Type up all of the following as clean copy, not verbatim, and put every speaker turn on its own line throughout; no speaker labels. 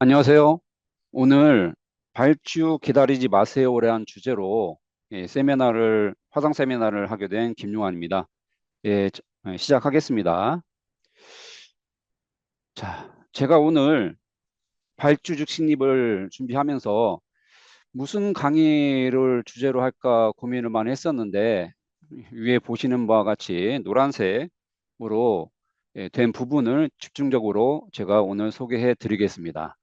안녕하세요. 오늘 발주 기다리지 마세요라는 주제로 화상 세미나를 하게 된 김용환입니다. 시작하겠습니다. 자, 제가 오늘 발주직 신입을 준비하면서 무슨 강의를 주제로 할까 고민을 많이 했었는데 위에 보시는 바와 같이 노란색으로 된 부분을 집중적으로 제가 오늘 소개해 드리겠습니다.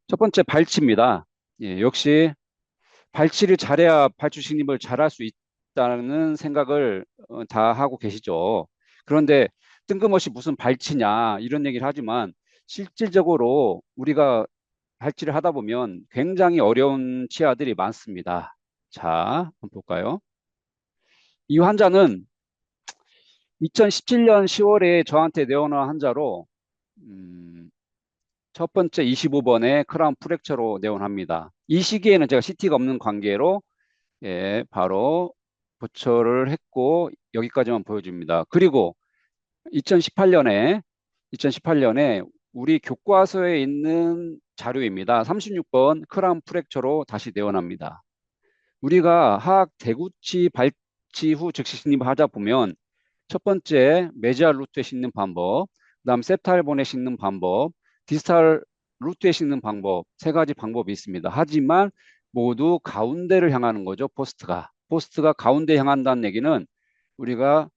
첫 번째 발치입니다. 역시 발치를 잘해야 발주 신입을 잘할 수 있다는 생각을 다 하고 계시죠. 그런데 뜬금없이 무슨 발치냐 이런 얘기를 하지만 실질적으로 우리가 발치를 하다 보면 굉장히 어려운 치아들이 많습니다. 자, 한번 볼까요? 이 환자는 2017년 10월에 저한테 내원한 환자로 첫 번째 25번에 크라운 프랙처로 내원합니다. 이 시기에는 제가 CT가 없는 관계로 바로 부처를 했고 여기까지만 보여줍니다. 그리고 2018년에 우리 교과서에 있는 자료입니다. 36번 크라운 프랙처로 다시 내원합니다. 우리가 하악 대구치 발치 후 즉시 진입을 하다 보면 첫 번째 메지알 루트에 싣는 방법, 그다음 septal본에 싣는 방법, 디스탈 루트에 싣는 방법 세 가지 방법이 있습니다. 하지만 모두 가운데를 향하는 거죠. 포스트가 가운데 향한다는 얘기는 우리가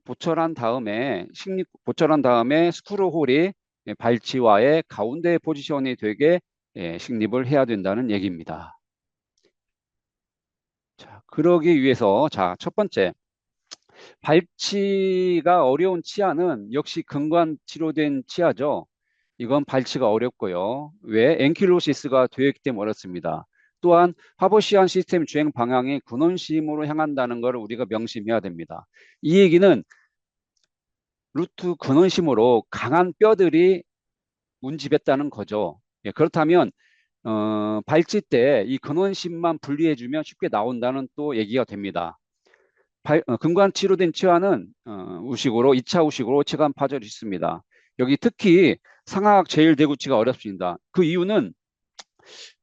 보철한 다음에 스크루 홀이 발치와의 가운데 포지션이 되게 식립을 해야 된다는 얘기입니다. 자, 그러기 위해서 첫 번째 발치가 어려운 치아는 역시 근관 치료된 치아죠. 이건 발치가 어렵고요. 왜? 앵킬로시스가 되어 있기 때문에 어렵습니다. 또한 하버시안 시스템 주행 방향이 근원심으로 향한다는 것을 우리가 명심해야 됩니다. 이 얘기는 루트 근원심으로 강한 뼈들이 운집했다는 거죠. 그렇다면 발치 때 이 근원심만 분리해주면 쉽게 나온다는 또 얘기가 됩니다. 근관 치료된 치아는 우식으로 2차 우식으로 치관 파절이 있습니다. 여기 특히 상하악 제일대구치가 어렵습니다. 그 이유는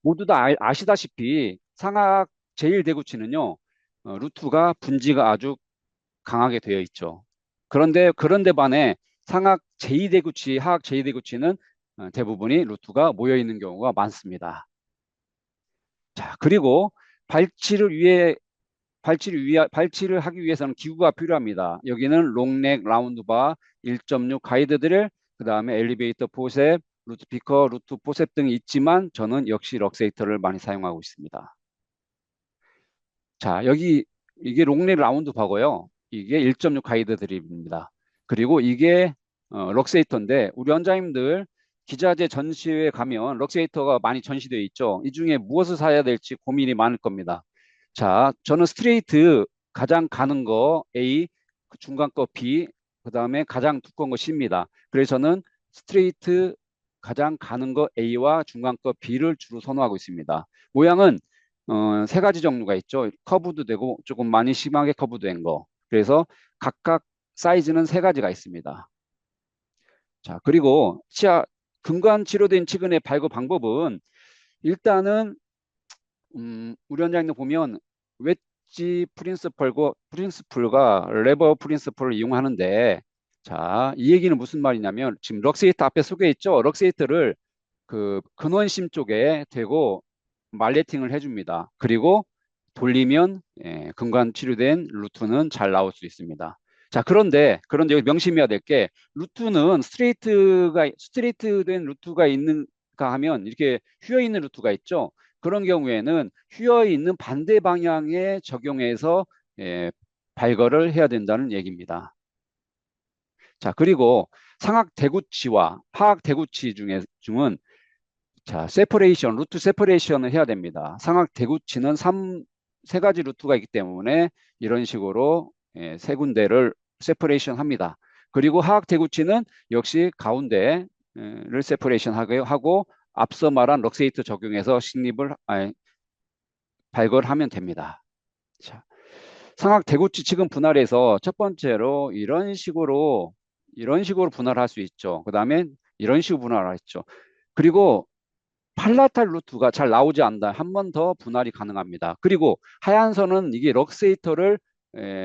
모두 다 아시다시피 상하악 제일대구치는요 루트가 분지가 아주 강하게 되어 있죠. 그런데 반해 상하악 제2대구치, 하악 제2대구치는 대부분이 루트가 모여 있는 경우가 많습니다. 자, 그리고 발치를 위해 발치를 하기 위해서는 기구가 필요합니다. 여기는 롱넥 라운드바 1.6 가이드드릴, 그 다음에 엘리베이터 포셉, 루트 피커, 루트 포셉 등이 있지만 저는 역시 럭세이터를 많이 사용하고 있습니다. 자, 이게 롱넥 라운드 바고요. 이게 1.6 가이드 드립입니다. 그리고 이게 럭세이터인데 우리 원장님들 기자재 전시회에 가면 럭세이터가 많이 전시되어 있죠. 이 중에 무엇을 사야 될지 고민이 많을 겁니다. 자, 저는 스트레이트 가장 가는 거 A, 그 중간 거 B, 그 다음에 가장 두꺼운 거 C입니다. 그래서 저는 스트레이트 가장 가는 거 A와 중간 거 B를 주로 선호하고 있습니다. 모양은 세 가지 종류가 있죠. 커브도 되고 조금 많이 심하게 커브된 거. 그래서 각각 사이즈는 세 가지가 있습니다. 자, 그리고 근관 치료된 치근의 발굴 방법은 일단은 우리 원장님 보면 웨지 프린스플과 레버 프린스플을 이용하는데 자, 이 얘기는 무슨 말이냐면 지금 럭세이터 앞에 소개했죠. 럭세이터를 그 근원심 쪽에 대고 말레팅을 해줍니다. 그리고 돌리면 근관 치료된 루트는 잘 나올 수 있습니다. 자, 그런데 여기 명심해야 될 게 루트는 스트레이트된 루트가 있는가 하면 이렇게 휘어 있는 루트가 있죠. 그런 경우에는 휘어 있는 반대 방향에 적용해서 발걸을 해야 된다는 얘기입니다. 자, 그리고 상악 대구치와 하악 대구치 중은 루트 세퍼레이션을 해야 됩니다. 상악 대구치는 세 가지 루트가 있기 때문에 이런 식으로 세 군데를 세퍼레이션 합니다. 그리고 하악 대구치는 역시 가운데를 세퍼레이션 하고 앞서 말한 럭세이터 적용해서 발걸하면 됩니다. 자, 상악 대구치 지금 분할해서 첫 번째로 이런 식으로 분할할 수 있죠. 그 다음에 이런 식으로 분할할 수 있죠. 그리고 팔라탈 루트가 잘 나오지 않는다. 한 번 더 분할이 가능합니다. 그리고 하얀 선은 이게 럭세이터를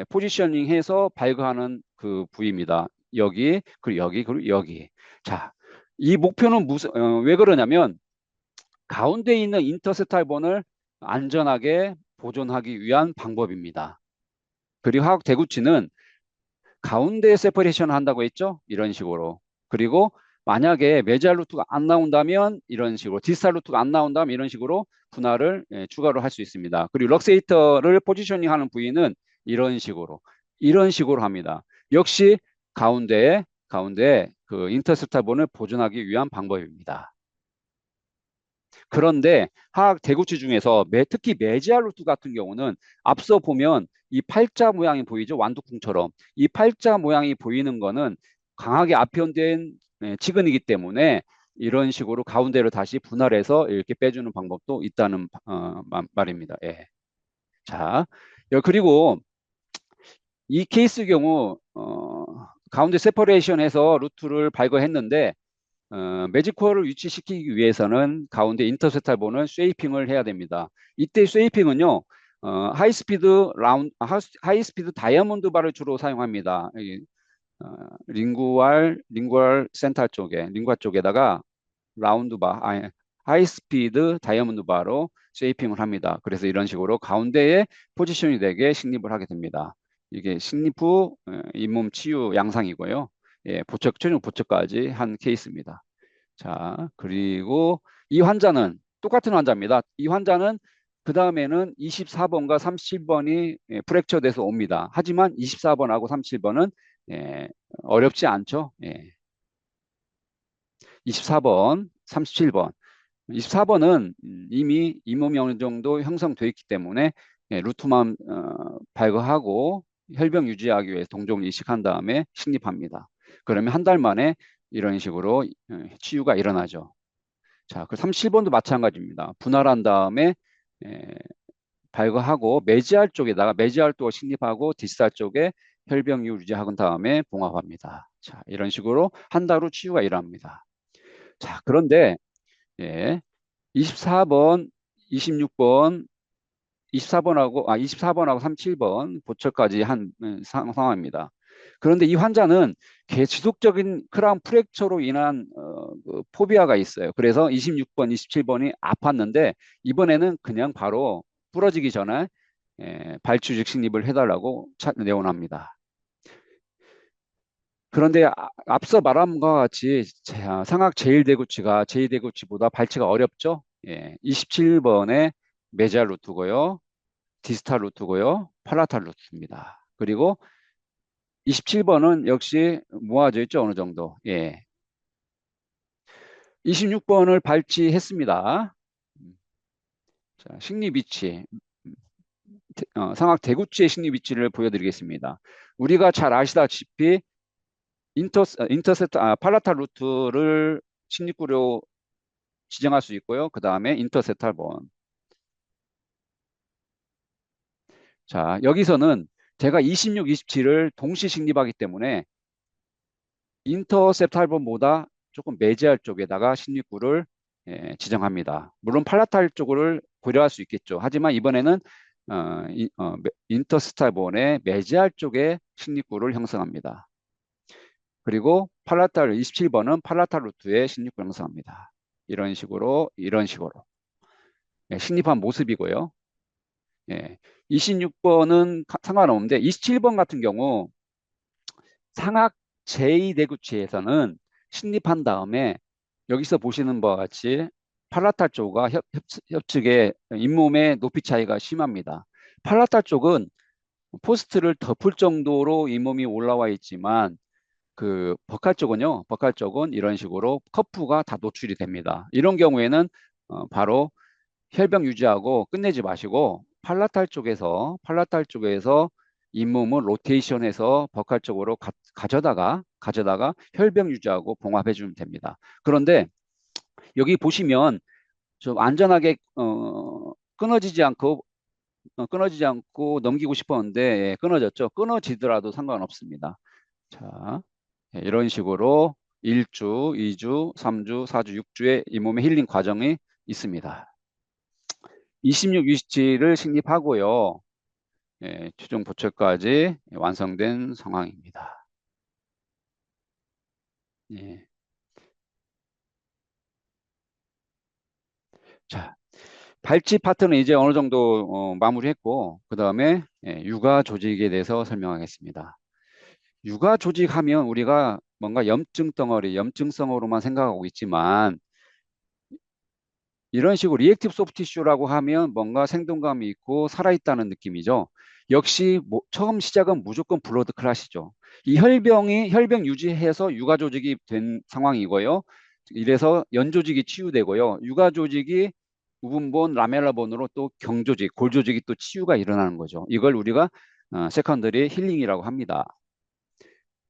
포지셔닝해서 발효하는 그 부위입니다. 여기, 그리고 여기, 그리고 여기. 자, 이 목표는 왜 그러냐면 가운데 있는 인터세탈본을 안전하게 보존하기 위한 방법입니다. 그리고 화학 대구치는 가운데 세퍼레이션 한다고 했죠? 이런 식으로. 그리고 만약에 메잘 루트가 안 나온다면 이런 식으로, 디스탈 루트가 안 나온다면 이런 식으로 분할을 추가로 할 수 있습니다. 그리고 럭세이터를 포지셔닝 하는 부위는 이런 식으로 합니다. 역시 가운데 그 인터셉터본을 보존하기 위한 방법입니다. 그런데 화학 대구치 중에서 특히 메지알루트 같은 경우는 앞서 보면 이 팔자 모양이 보이죠? 완두콩처럼. 이 팔자 모양이 보이는 거는 강하게 앞편된 치근이기 때문에 이런 식으로 가운데를 다시 분할해서 이렇게 빼주는 방법도 있다는 말입니다. 예. 자, 그리고 이 케이스 경우 가운데 세퍼레이션해서 루트를 발견했는데 매직코어를 위치시키기 위해서는 가운데 인터셉탈본을 쉐이핑을 해야 됩니다. 이때 쉐이핑은요, 하이스피드 다이아몬드 바를 주로 사용합니다. 링구알 센터 쪽에, 링구아 쪽에다가 라운드 바, 아니, 하이스피드 다이아몬드 바로 쉐이핑을 합니다. 그래서 이런 식으로 가운데에 포지션이 되게 식립을 하게 됩니다. 이게 식립 후 잇몸 치유 양상이고요. 예, 최종 보척까지 한 케이스입니다. 자, 그리고 이 환자는 똑같은 환자입니다. 이 환자는 그 다음에는 24번과 37번이 프랙처 돼서 옵니다. 하지만 24번하고 37번은 어렵지 않죠. 24번, 37번. 24번은 이미 잇몸이 어느 정도 형성되어 있기 때문에 루트만 발굴하고 혈병 유지하기 위해 동종을 이식한 다음에 식립합니다. 그러면 한 달 만에 이런 식으로 치유가 일어나죠. 자, 그 37번도 마찬가지입니다. 분할한 다음에 에, 발효하고 매지알 쪽에다가 매지알도 식립하고 디스탈 쪽에 혈병 유지한 다음에 봉합합니다. 자, 이런 식으로 한 달 후 치유가 일어납니다. 자, 그런데 24번, 26번, 24번하고 37번 보철까지 한 상황입니다. 그런데 이 환자는 지속적인 크라운 프랙처로 인한 그 포비아가 있어요. 그래서 26번, 27번이 아팠는데 이번에는 그냥 바로 부러지기 전에 발추직 식립을 해달라고 내원합니다. 그런데 앞서 말한 것과 같이 상악 제1대구치가 제2대구치보다 발치가 어렵죠. 27번에 메잘 루트고요. 디스탈 루트고요. 팔라탈 루트입니다. 그리고 27번은 역시 모아져 있죠. 어느 정도. 26번을 발치했습니다. 자, 식립 위치. 상악 대구치의 식립 위치를 보여드리겠습니다. 우리가 잘 아시다시피 팔라탈 루트를 식립구로 지정할 수 있고요. 그 다음에 인터셉탈본. 자, 여기서는 제가 26, 27을 동시 식립하기 때문에 인터셉탈본보다 조금 매지알 쪽에다가 식립구를 지정합니다. 물론 팔라탈 쪽을 고려할 수 있겠죠. 하지만 이번에는 인터셉탈본의 매지알 쪽에 식립구를 형성합니다. 그리고 27번은 팔라탈 루트에 식립구를 형성합니다. 이런 식으로 식립한 모습이고요. 26번은 상관없는데 27번 같은 경우 상악 제2대구치에서는 식립한 다음에 여기서 보시는 바와 같이 팔라탈 쪽과 협측의 잇몸의 높이 차이가 심합니다. 팔라탈 쪽은 포스트를 덮을 정도로 잇몸이 올라와 있지만 그 버칼 쪽은 이런 식으로 커프가 다 노출이 됩니다. 이런 경우에는 바로 혈병 유지하고 끝내지 마시고 팔라탈 쪽에서 잇몸을 로테이션해서 버칼 쪽으로 가져다가 혈병 유지하고 봉합해 주면 됩니다. 그런데 여기 보시면 좀 안전하게 끊어지지 않고 넘기고 싶었는데 끊어졌죠. 끊어지더라도 상관없습니다. 자, 이런 식으로 1주, 2주, 3주, 4주, 6주의 이 몸의 힐링 과정이 있습니다. 26위치를 식립하고요. 최종 보철까지 완성된 상황입니다. 예. 자, 발치 파트는 이제 어느 정도 마무리했고, 그 다음에 육아 조직에 대해서 설명하겠습니다. 육아 조직하면 우리가 뭔가 염증 덩어리, 염증성으로만 생각하고 있지만 이런 식으로 리액티브 소프트 티슈라고 하면 뭔가 생동감이 있고 살아있다는 느낌이죠. 역시 처음 시작은 무조건 블러드 클래시죠. 이 혈병 유지해서 육아 조직이 된 상황이고요. 이래서 연 조직이 치유되고요. 육아 조직이 우분본, 라멜라본으로 또 경조직, 골 조직이 또 치유가 일어나는 거죠. 이걸 우리가 세컨더리 힐링이라고 합니다.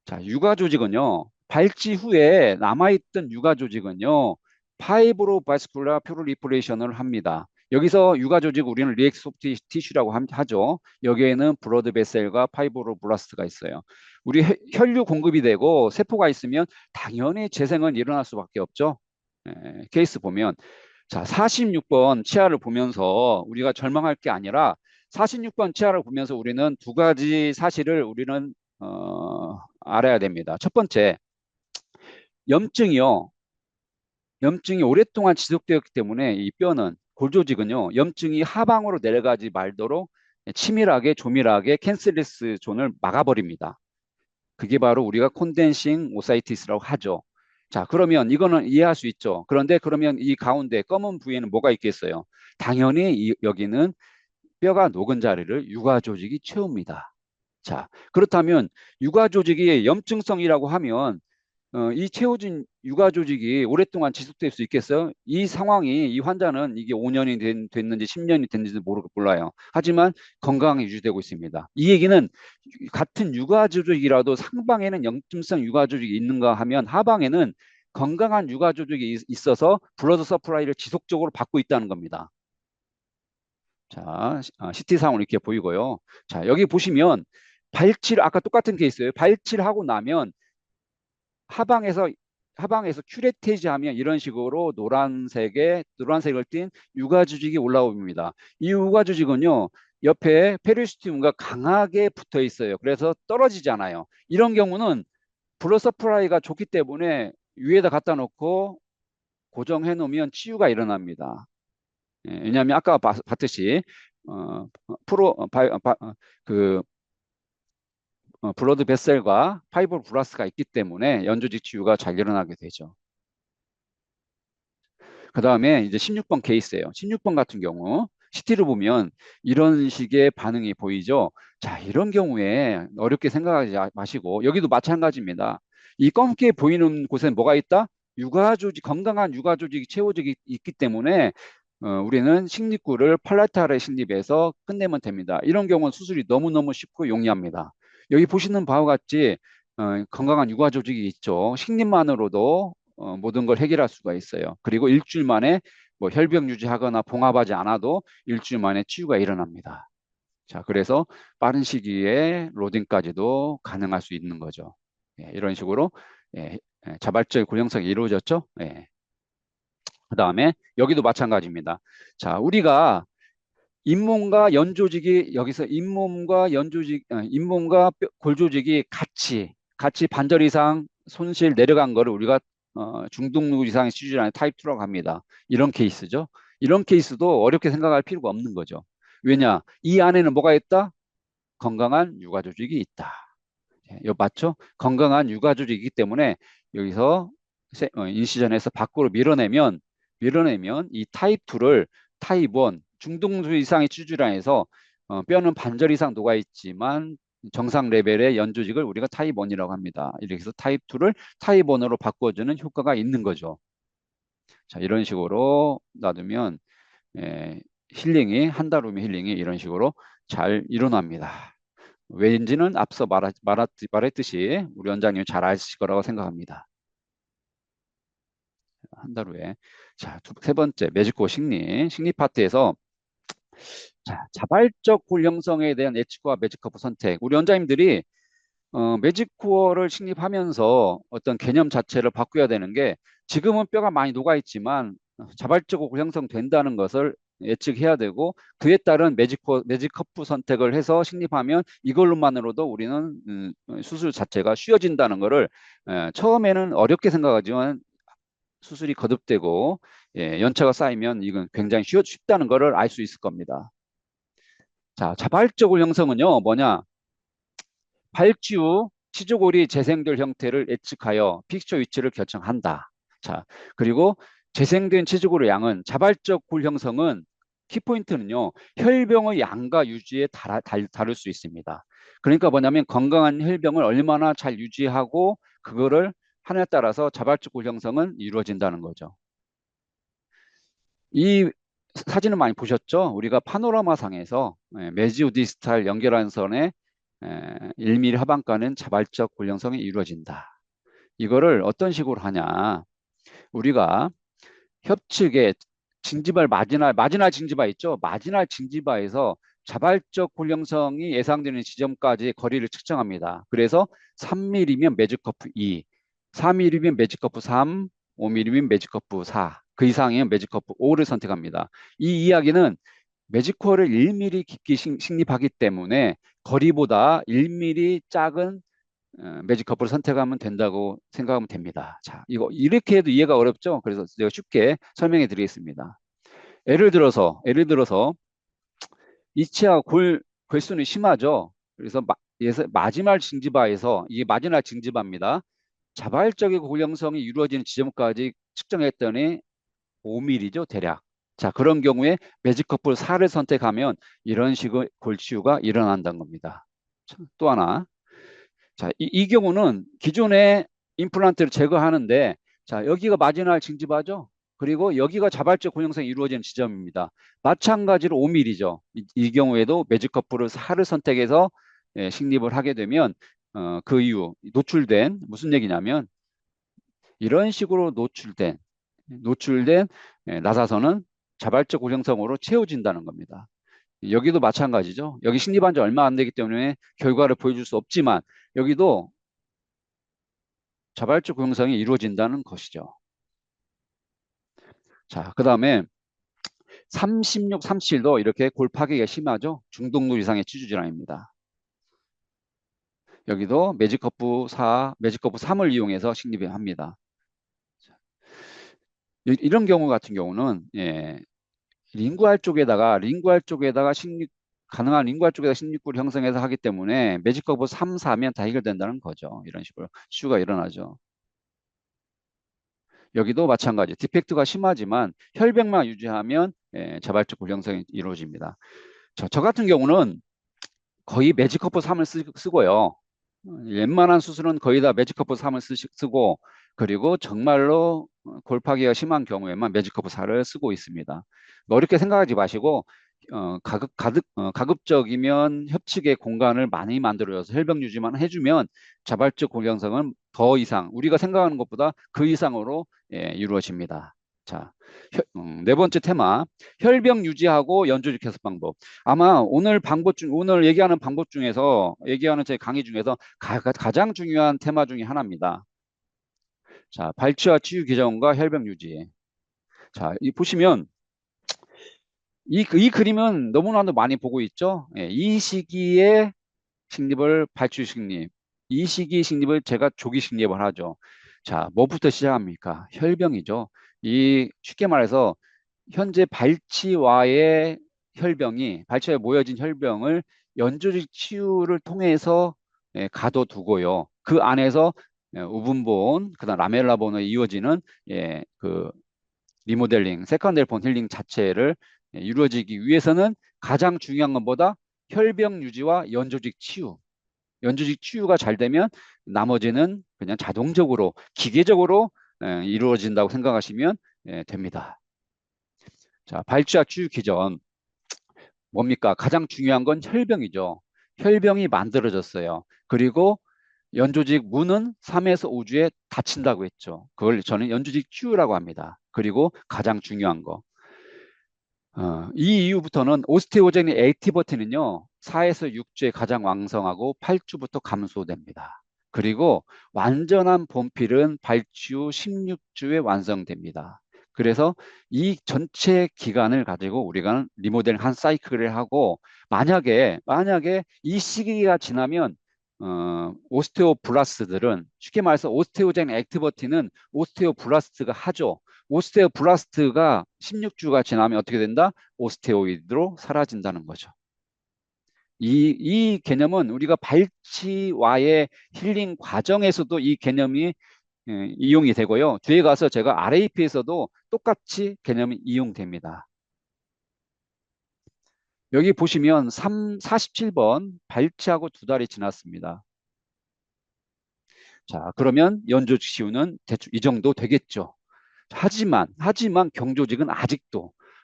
자, 육아 조직은요, 발치 후에 남아있던 육아 조직은요, 파이브로 바스쿨라 퓨리리프레이션을 합니다. 여기서 육아 조직 우리는 리액 소프트 티슈라고 하죠. 여기에는 블러드 베셀과 파이브로 블라스트가 있어요. 우리 혈류 공급이 되고 세포가 있으면 당연히 재생은 일어날 수밖에 없죠. 케이스 보면 자, 46번 치아를 보면서 우리가 절망할 게 아니라 46번 치아를 보면서 우리는 두 가지 사실을 우리는 알아야 됩니다. 첫 번째, 염증이요. 염증이 오랫동안 지속되었기 때문에 이 뼈는 골조직은요. 염증이 하방으로 내려가지 말도록 치밀하게 조밀하게 캔슬리스 존을 막아버립니다. 그게 바로 우리가 콘덴싱 오사이티스라고 하죠. 자, 그러면 이거는 이해할 수 있죠. 그런데 그러면 이 가운데 검은 부위에는 뭐가 있겠어요? 당연히 여기는 뼈가 녹은 자리를 육아 조직이 채웁니다. 자, 그렇다면 육아 조직이 염증성이라고 하면 이 채워진 육아 조직이 오랫동안 지속될 수 있겠어요? 이 상황이 이 환자는 이게 5년이 됐는지 10년이 됐는지 몰라요. 하지만 건강하게 유지되고 있습니다. 이 얘기는 같은 육아 조직이라도 상방에는 염증성 육아 조직이 있는가 하면 하방에는 건강한 육아 조직이 있어서 블러드 서플라이를 지속적으로 받고 있다는 겁니다. 자, CT상으로 이렇게 보이고요. 자, 여기 보시면 발치를 아까 똑같은 케이스예요. 발치를 하고 나면 하방에서 큐레테이지 하면 이런 식으로 노란색을 띤 육아조직이 올라옵니다. 이 육아조직은요, 옆에 페리스티움과 강하게 붙어 있어요. 그래서 떨어지잖아요. 이런 경우는 블러 서프라이가 좋기 때문에 위에다 갖다 놓고 고정해 놓으면 치유가 일어납니다. 왜냐하면 아까 봤듯이 어, 프로 그 블러드 베셀과 파이브 블라스가 있기 때문에 연조직 치유가 잘 일어나게 되죠. 그 다음에 이제 16번 케이스예요. 16번 같은 경우 CT를 보면 이런 식의 반응이 보이죠. 자, 이런 경우에 어렵게 생각하지 마시고 여기도 마찬가지입니다. 이 검게 보이는 곳엔 뭐가 있다? 건강한 육아 조직이 채워지기 있기 때문에 우리는 식립구를 팔라타르 식립해서 끝내면 됩니다. 이런 경우는 수술이 너무너무 쉽고 용이합니다. 여기 보시는 바와 같이 건강한 육아 조직이 있죠. 식립만으로도 모든 걸 해결할 수가 있어요. 그리고 일주일 만에 뭐 혈병 유지하거나 봉합하지 않아도 일주일 만에 치유가 일어납니다. 자, 그래서 빠른 시기에 로딩까지도 가능할 수 있는 거죠. 이런 식으로 자발적 고정성이 이루어졌죠. 그 다음에 여기도 마찬가지입니다. 자, 우리가 잇몸과 연조직이 여기서 잇몸과 골조직이 같이 반절 이상 손실 내려간 거를 우리가 중등루 이상의 수준 안에 타입 2라고 합니다. 이런 케이스죠. 이런 케이스도 어렵게 생각할 필요가 없는 거죠. 왜냐? 이 안에는 뭐가 있다? 건강한 육아 조직이 있다. 이거 맞죠? 건강한 육아 조직이기 때문에 여기서 인시전에서 밖으로 밀어내면 이 타입 2를 타입 1 중등수 이상의 치주량에서 뼈는 반절 이상 녹아 있지만 정상 레벨의 연조직을 우리가 타입 1이라고 합니다. 이렇게 해서 타입 2를 타입 1으로 바꿔주는 효과가 있는 거죠. 자, 이런 식으로 놔두면 힐링이 한 달 후면 힐링이 이런 식으로 잘 일어납니다. 왠지는 앞서 말했듯이 우리 원장님이 잘 아실 거라고 생각합니다. 한 달 후에. 자, 세 번째, 매직고 식리 파트에서 자, 자발적 골 형성에 대한 예측과 매직커브 선택. 우리 원장님들이 매직코어를 식립하면서 어떤 개념 자체를 바꿔야 되는 게 지금은 뼈가 많이 녹아 있지만 자발적으로 형성된다는 것을 예측해야 되고 그에 따른 매직커프 선택을 해서 식립하면 이걸로만으로도 우리는 수술 자체가 쉬워진다는 것을 처음에는 어렵게 생각하지만 수술이 거듭되고 연차가 쌓이면 이건 굉장히 쉽다는 것을 알 수 있을 겁니다. 자, 자발적 형성은요, 뭐냐? 발치 후 치조골이 재생될 형태를 예측하여 픽처 위치를 결정한다. 자, 그리고 재생된 치조골의 양은 자발적 골 형성은 키포인트는요, 혈병의 양과 유지에 다를 수 있습니다. 그러니까 뭐냐면 건강한 혈병을 얼마나 잘 유지하고 그거를 하느냐에 따라서 자발적 골 형성은 이루어진다는 거죠. 이 사진을 많이 보셨죠? 우리가 파노라마 상에서 메지오 디스탈 연결한 선에 1mm 하반가는 자발적 골형성이 이루어진다. 이거를 어떤 식으로 하냐? 우리가 협측에 마지날 징지바 있죠? 마지날 징지바에서 자발적 골형성이 예상되는 지점까지의 거리를 측정합니다. 그래서 3mm면 매직커프 2, 4mm면 매직커프 3, 5mm면 매직커프 4, 그 이상이면 매직커프 5를 선택합니다. 이 이야기는 매직코어를 1mm 깊게 식립하기 때문에 거리보다 1mm 작은 매직커프를 선택하면 된다고 생각하면 됩니다. 자, 이거 이렇게 해도 이해가 어렵죠? 그래서 제가 쉽게 설명해 드리겠습니다. 예를 들어서 이치아 골수는 심하죠. 그래서 마지막 징지바에서 이게 마지막 징지바입니다. 자발적이고 골형성이 이루어지는 지점까지 측정했더니 5mm죠, 대략. 자, 그런 경우에 매직커플 4를 선택하면 이런 식의 골치유가 일어난다는 겁니다. 또 하나. 자, 이 경우는 기존의 임플란트를 제거하는데, 자, 여기가 마지막 징집하죠? 그리고 여기가 자발적 곤형성이 이루어지는 지점입니다. 마찬가지로 5mm죠. 이 경우에도 매직커플을 4를 선택해서 식립을 하게 되면, 그 이후 노출된, 무슨 얘기냐면, 이런 식으로 노출된 나사선은 자발적 고정성으로 채워진다는 겁니다. 여기도 마찬가지죠. 여기 식립한 지 얼마 안 되기 때문에 결과를 보여줄 수 없지만 여기도 자발적 고정성이 이루어진다는 것이죠. 자, 그 다음에 36, 37도 이렇게 골 파괴가 심하죠. 중등도 이상의 치주 질환입니다. 여기도 매직커프 3을 이용해서 식립을 합니다. 이런 경우 같은 경우는 링구알 쪽에다가 가능한 링구알 쪽에다 16구를 형성해서 하기 때문에 매직커브 3, 4면 다 해결된다는 거죠. 이런 식으로 이슈가 일어나죠. 여기도 마찬가지. 디펙트가 심하지만 혈백만 유지하면 자발적 골 형성이 이루어집니다. 저 같은 경우는 거의 매직커프 3을 쓰고요. 웬만한 수술은 거의 다 매직커프 3을 쓰고 그리고 정말로 골파기가 심한 경우에만 매직커프 4를 쓰고 있습니다. 뭐 어렵게 생각하지 마시고 가급적이면 협측의 공간을 많이 만들어줘서 혈병 유지만 해주면 자발적 골경성은 더 이상 우리가 생각하는 것보다 그 이상으로 이루어집니다. 자, 네 번째 테마 혈병 유지하고 연조직 해석 방법. 아마 오늘 얘기하는 방법 중에서 얘기하는 제 강의 중에서 가장 중요한 테마 중에 하나입니다. 자, 발치와 치유 기전과 혈병 유지. 자, 이 보시면 이 그림은 너무나도 많이 보고 있죠. 이 시기에 발치 식립. 이 시기 식립을 제가 조기 식립을 하죠. 자, 뭐부터 시작합니까? 혈병이죠. 쉽게 말해서 현재 발치와에 모여진 혈병을 연조직 치유를 통해서 가둬두고요. 그 안에서 우분본, 그다음 라멜라본에 이어지는 그 리모델링, 세컨데리 본 힐링 자체를 이루어지기 위해서는 가장 중요한 것보다 혈병 유지와 연조직 치유가 잘 되면 나머지는 그냥 자동적으로 기계적으로 이루어진다고 생각하시면 됩니다. 자, 발치와 치유 기전 뭡니까? 가장 중요한 건 혈병이죠. 혈병이 만들어졌어요. 그리고 연조직 문은 3에서 5주에 닫힌다고 했죠. 그걸 저는 연조직 치유라고 합니다. 그리고 가장 중요한 거. 이 이후부터는 오스테오제닉 액티버티는요, 4에서 6주에 가장 왕성하고 8주부터 감소됩니다. 그리고 완전한 본필은 발치 후 16주에 완성됩니다. 그래서 이 전체 기간을 가지고 우리가 리모델링 한 사이클을 하고, 만약에 이 시기가 지나면 오스테오블라스트들은, 쉽게 말해서 오스테오제닉 액티버티는 오스테오블라스트가 하죠. 오스테오블라스트가 16주가 지나면 어떻게 된다? 오스테오이드로 사라진다는 거죠. 이 개념은 우리가 발치와의 힐링 과정에서도 이 개념이 이용이 되고요. 뒤에 가서 제가 RAP에서도 똑같이 개념이 이용됩니다. 여기 보시면 47번 발치하고 2달이 지났습니다. 자, 그러면 연조직시우는 대충 이 정도 되겠죠. 하지만 경조직은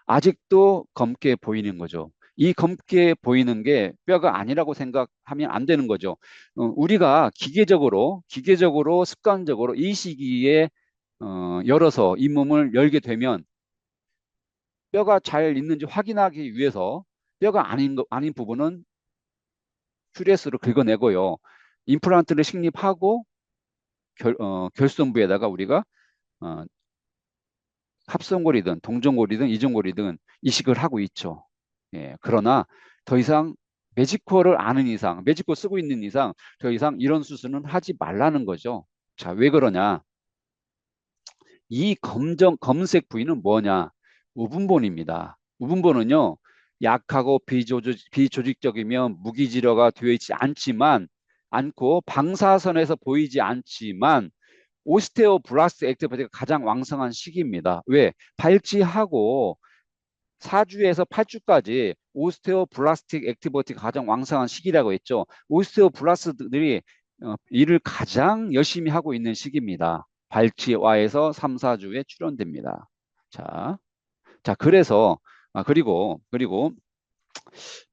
아직도 검게 보이는 거죠. 이 검게 보이는 게 뼈가 아니라고 생각하면 안 되는 거죠. 우리가 기계적으로 습관적으로 이 시기에 열어서 이 몸을 열게 되면 뼈가 잘 있는지 확인하기 위해서 뼈가 아닌 부분은 큐레스로 긁어내고요. 임플란트를 식립하고 결손부에다가 우리가 어, 합성골이든 동전골이든 이전골이든 이식을 하고 있죠. 예, 그러나 더 이상 매직코 쓰고 있는 이상 더 이상 이런 수술은 하지 말라는 거죠. 자, 왜 그러냐? 이 검색 부위는 뭐냐? 우분본입니다. 우분본은요, 약하고 비조직적이며 무기질화가 되어 있지 않고 방사선에서 보이지 않지만 오스테오블라스트 액티비티가 가장 왕성한 시기입니다. 왜? 발치하고 4주에서 8주까지 오스테오블라스틱 액티비티가 가장 왕성한 시기라고 했죠. 오스테오블라스트들이 일을 가장 열심히 하고 있는 시기입니다. 발치와에서 3, 4주에 출현됩니다. 자, 그래서 그리고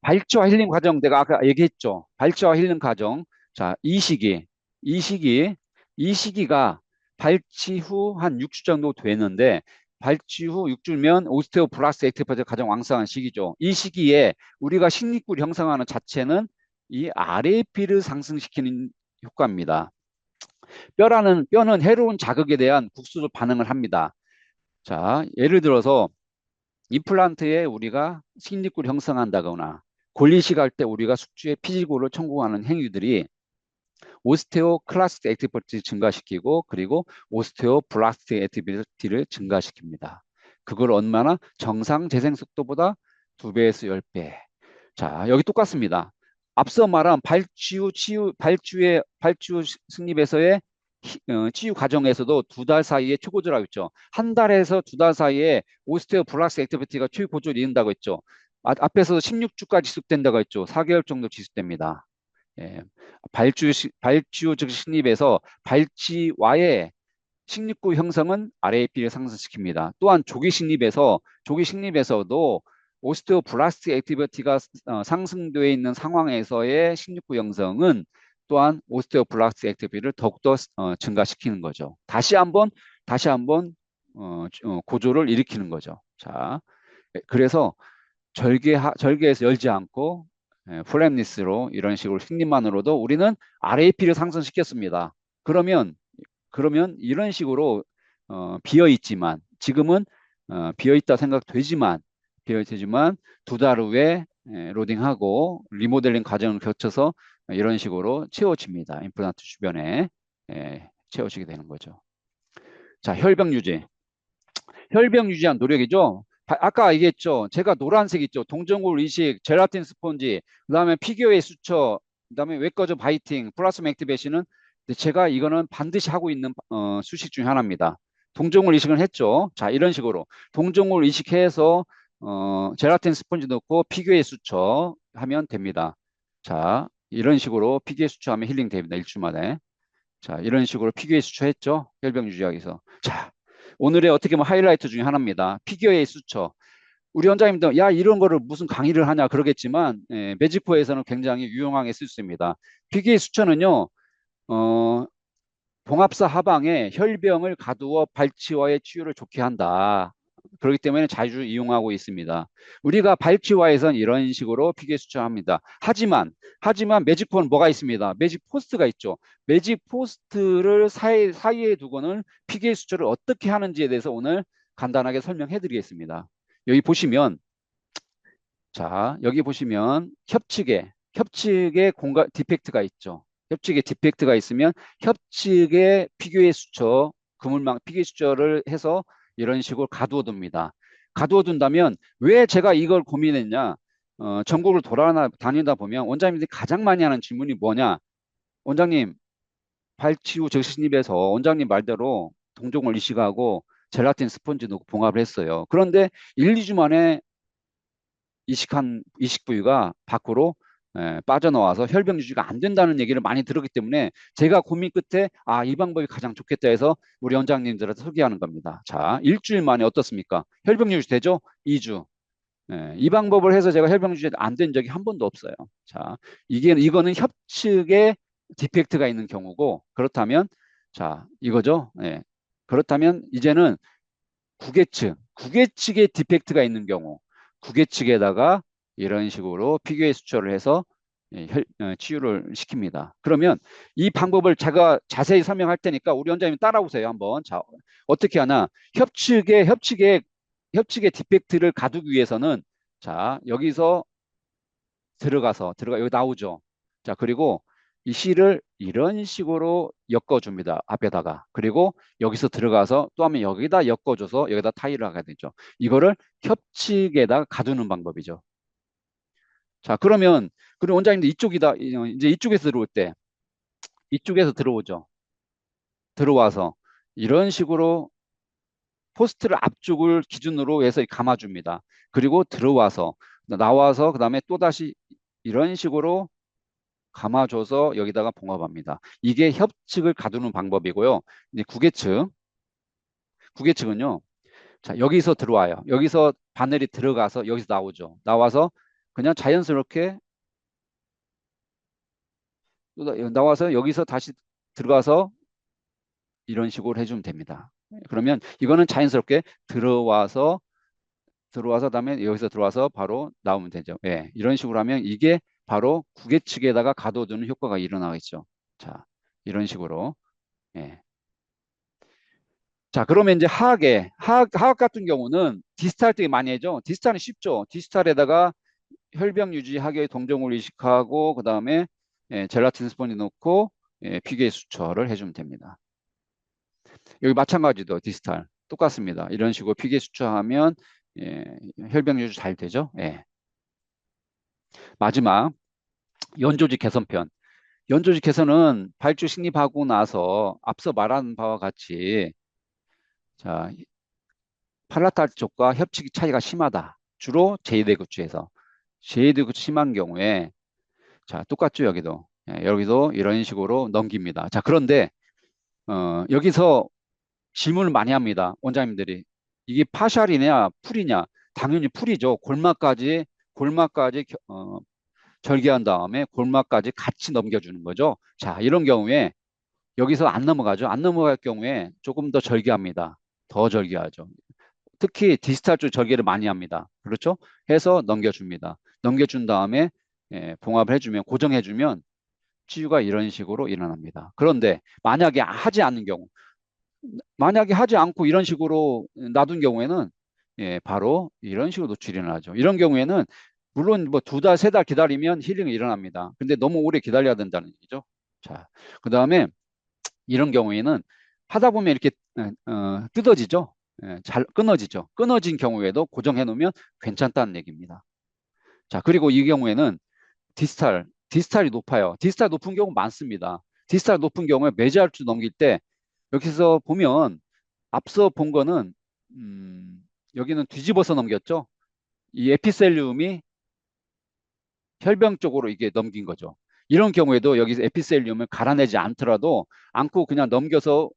발치와 힐링 과정 내가 아까 얘기했죠. 발치와 힐링 과정. 자, 이 시기, 이 시기가 발치 후 한 6주 정도 되는데 발치 후 6주면 오스테오블라스트 액티비티가 가장 왕성한 시기죠. 이 시기에 우리가 식립구를 형성하는 자체는 이 RAP를 상승시키는 효과입니다. 뼈는 해로운 자극에 대한 국소적 반응을 합니다. 자, 예를 들어서 임플란트에 우리가 식립구를 형성한다거나 골리식할 때 우리가 숙주에 피지골을 청구하는 행위들이 오스테오클라스틱 액티비티를 증가시키고 그리고 오스테오블라스틱 액티비티를 증가시킵니다. 그걸 얼마나 정상 재생 속도보다 2배에서 10배. 자, 여기 똑같습니다. 앞서 말한 발치후 승립에서의 치유 과정에서도 2달 사이에 최고조라고 했죠. 한 달에서 2달 사이에 오스테오블라스틱 액티비티가 최고조를 이룬다고 했죠. 앞에서 16주까지 지속된다고 했죠. 4개월 정도 지속됩니다. 예, 발주 즉 식립에서 발치와의 식립구 형성은 RAP를 상승시킵니다. 또한 조기 식립에서도 오스테오블라스틱 액티비티가 상승되어 있는 상황에서의 식립구 형성은 또한 오스테오블라스틱 액티비티를 더욱더 증가시키는 거죠. 다시 한번 고조를 일으키는 거죠. 자, 그래서 절개에서 열지 않고 플랩니스로 이런 식으로 식립만으로도 우리는 RAP를 상승시켰습니다. 그러면 이런 식으로 비어 있지만 지금은 비어 있지만 2달 후에 로딩하고 리모델링 과정을 거쳐서 이런 식으로 채워집니다. 임플란트 주변에 채워지게 되는 거죠. 자, 혈병 유지한 노력이죠. 아까 얘기했죠. 제가 노란색 있죠. 동전골 이식, 젤라틴 스폰지, 그다음에 피규어의 수처, 그다음에 외과적 바이팅, 플라스마 액티베이션은 제가 이거는 반드시 하고 있는 수식 중에 하나입니다. 동전골 이식은 했죠. 자, 이런 식으로 동전골 이식해서 젤라틴 스폰지 넣고 피규어의 수처 하면 됩니다. 자, 이런 식으로 피규어의 수처하면 힐링 됩니다. 1주 만에. 자, 이런 식으로 피규어의 수처했죠. 혈병 유지하기 위해서. 자, 오늘의 어떻게 보면 하이라이트 중에 하나입니다. 피규어의 수처. 우리 원장님도 야 이런 거를 무슨 강의를 하냐 그러겠지만 매직포에서는 굉장히 유용하게 쓸 수 있습니다. 피규어의 수처는요. 봉합사 하방에 혈병을 가두어 발치와의 치유를 좋게 한다. 그렇기 때문에 자주 이용하고 있습니다. 우리가 발치와에선 이런 식으로 피규어 수출합니다. 하지만 매직폰은 뭐가 있습니다. 매직 포스트가 있죠. 매직 포스트를 사이에 두고는 피규어 수출을 어떻게 하는지에 대해서 오늘 간단하게 설명해 드리겠습니다. 여기 보시면 자, 여기 보시면 협측에 공간 디펙트가 있죠. 협측에 디펙트가 있으면 협측에 피규어의 수처, 그물망 피규어 수처를 해서 이런 식으로 가두어 둡니다. 가두어 둔다면 왜 제가 이걸 고민했냐? 전국을 돌아다니다 보면 원장님들이 가장 많이 하는 질문이 뭐냐? 원장님, 발치후 적신입에서 원장님 말대로 동종을 이식하고 젤라틴 스펀지 넣고 봉합을 했어요. 그런데 1, 2주 만에 이식 부위가 밖으로 빠져나와서 혈병 유지가 안 된다는 얘기를 많이 들었기 때문에 제가 고민 끝에 이 방법이 가장 좋겠다 해서 우리 원장님들한테 소개하는 겁니다. 자, 일주일 만에 어떻습니까? 혈병 유지 되죠? 2주. 이 방법을 해서 제가 혈병 유지 안 된 적이 한 번도 없어요. 자, 이거는 협측에 디펙트가 있는 경우고 그렇다면 자, 이거죠? 그렇다면 이제는 구개측에 디펙트가 있는 경우, 구개측에다가 이런 식으로 피규어에 수처를 해서 치유를 시킵니다. 그러면 이 방법을 제가 자세히 설명할 테니까 우리 원장님 따라오세요. 한번. 자, 어떻게 하나? 협측의 디펙트를 가두기 위해서는 자, 여기서 여기 나오죠. 자, 그리고 이 실을 이런 식으로 엮어줍니다. 앞에다가. 그리고 여기서 들어가서 또 하면 여기다 엮어줘서 여기다 타일을 하게 되죠. 이거를 협측에다가 가두는 방법이죠. 자, 그리고 원장님도 이제 이쪽에서 들어올 때, 이쪽에서 들어오죠. 들어와서 이런 식으로 포스트를 앞쪽을 기준으로 해서 감아줍니다. 그리고 나와서, 그 다음에 또다시 이런 식으로 감아줘서 여기다가 봉합합니다. 이게 협측을 가두는 방법이고요. 이제 구개측은요. 자, 여기서 들어와요. 여기서 바늘이 들어가서 여기서 나오죠. 나와서 그냥 자연스럽게 나와서 여기서 다시 들어가서 이런 식으로 해주면 됩니다. 그러면 이거는 자연스럽게 들어와서 다음에 여기서 들어와서 바로 나오면 되죠. 예, 이런 식으로 하면 이게 바로 구개측에다가 가둬두는 효과가 일어나겠죠. 자, 이런 식으로. 예. 자, 그러면 이제 하악 같은 경우는 디스탈 되게 많이 하죠. 디스탈은 쉽죠. 디스탈에다가 혈병 유지하게 동종을 이식하고, 그 다음에 젤라틴 스펀지 넣고, 피계 수처를 해주면 됩니다. 여기 마찬가지도 디스탈. 똑같습니다. 이런 식으로 피계 수처하면, 예, 혈병 유지 잘 되죠. 예. 마지막, 연조직 개선편. 연조직 개선은 발주 식립하고 나서 앞서 말한 바와 같이, 자, 팔라탈 쪽과 협칙 차이가 심하다. 주로 제2대구추에서. 제2대구추 심한 경우에 자, 똑같죠, 여기도. 여기도 이런 식으로 넘깁니다. 자, 그런데 여기서 질문을 많이 합니다. 원장님들이. 이게 파샬이냐, 풀이냐? 당연히 풀이죠. 골막까지 절개한 다음에 골막까지 같이 넘겨주는 거죠. 자, 이런 경우에 여기서 안 넘어가죠. 안 넘어갈 경우에 조금 더 절개합니다. 더 절개하죠. 특히 디지털 쪽 절개를 많이 합니다. 그렇죠? 해서 넘겨줍니다. 넘겨준 다음에 봉합을 해주면 고정해주면 치유가 이런 식으로 일어납니다. 그런데 만약에 하지 않고 이런 식으로 놔둔 경우에는 바로 이런 식으로 노출이 일어나죠. 이런 경우에는 물론 뭐 2달, 3달 기다리면 힐링이 일어납니다. 근데 너무 오래 기다려야 된다는 얘기죠. 자, 그 다음에 이런 경우에는 하다 보면 이렇게 뜯어지죠. 잘 끊어지죠. 끊어진 경우에도 고정해 놓으면 괜찮다는 얘기입니다. 자, 그리고 이 경우에는 디스탈이 높아요. 디스탈 높은 경우 많습니다. 디스탈 높은 경우에 메지알주 넘길 때 여기서 보면 앞서 본 거는 여기는 뒤집어서 넘겼죠. 이 에피셀리움이 혈병 쪽으로 이게 넘긴 거죠. 이런 경우에도 여기서 에피셀리움을 갈아내지 않고 그냥 넘겨서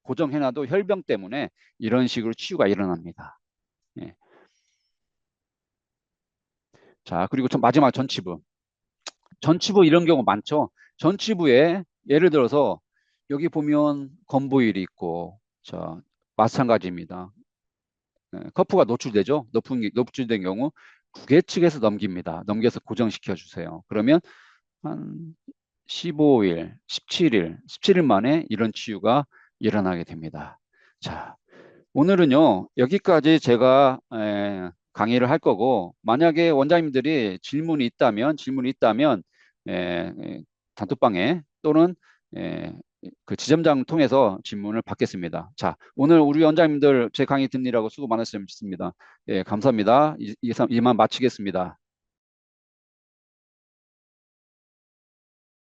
고정해놔도 혈병 때문에 이런 식으로 치유가 일어납니다. 예. 자, 그리고 마지막 전치부. 전치부 이런 경우 많죠. 전치부에 예를 들어서 여기 보면 건보일이 있고, 자, 마찬가지입니다. 커프가 노출되죠. 노출된 경우 구계 측에서 넘깁니다. 넘겨서 고정시켜 주세요. 그러면 한 15일, 17일 만에 이런 치유가 일어나게 됩니다. 자, 오늘은요, 여기까지 제가 강의를 할 거고, 만약에 원장님들이 질문이 있다면, 단톡방에 또는 에, 그 지점장 통해서 질문을 받겠습니다. 자, 오늘 우리 원장님들 제 강의 듣느라고 수고 많으셨습니다. 예, 감사합니다. 이만 마치겠습니다.